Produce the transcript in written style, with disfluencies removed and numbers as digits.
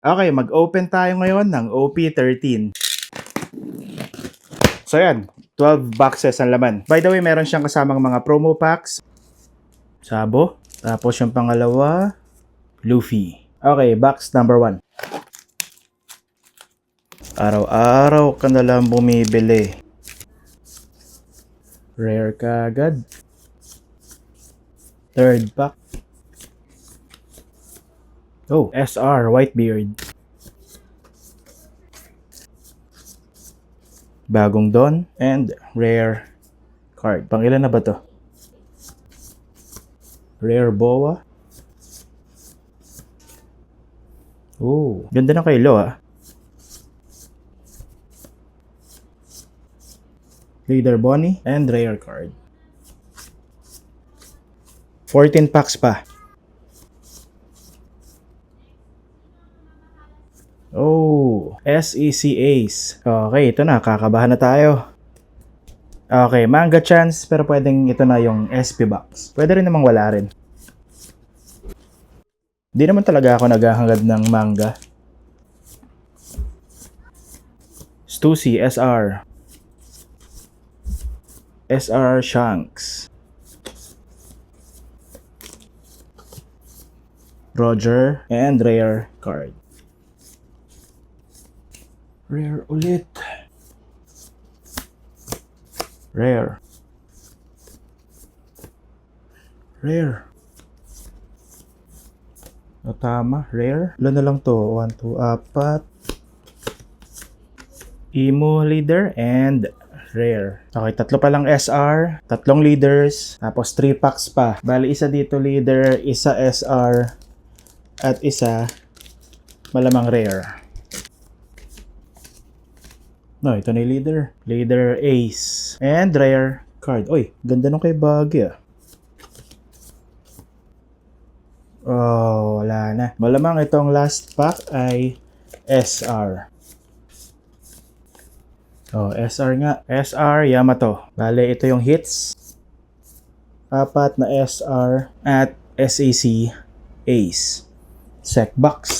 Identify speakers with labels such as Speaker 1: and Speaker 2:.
Speaker 1: Okay, mag-open tayo ngayon ng OP13. So yan, 12 boxes ang laman. By the way, meron siyang kasamang mga promo packs. Sabo. Tapos yung pangalawa, Luffy. Okay, box number 1. Araw-araw ka na lang bumibili. Rare kagad. Third pack. Oh, SR Whitebeard. Bagong Dawn and rare card. Pangilan na ba to? Rare Boa. Oh, ganda ng kaylo ah. Leader Bonnie and rare card. 14 packs pa. Oh, SEC Ace. Okay, ito na. Kakabahan na tayo. Okay, manga chance pero pwedeng ito na yung SP box. Pwede rin namang wala rin. Di naman talaga ako naghahangad ng manga. Stussy SR. SR Shanks. Roger and rare card. Rare ulit. Rare. Rare. O tama, rare. Ilan na lang to? 1, 2, 4. Emo leader and rare. Okay, tatlo pa lang SR, tatlong leaders, tapos 3 packs pa. Bali, isa dito leader, isa SR, at isa malamang rare. No, ito na yung leader. Leader Ace. And rare card. Uy, ganda nung kay Baggy ah. Oh, wala na. Malamang itong last pack ay SR. Oh, SR nga. SR Yamato. Bale, ito yung hits. 4 na SR at SAC Ace. Sec box.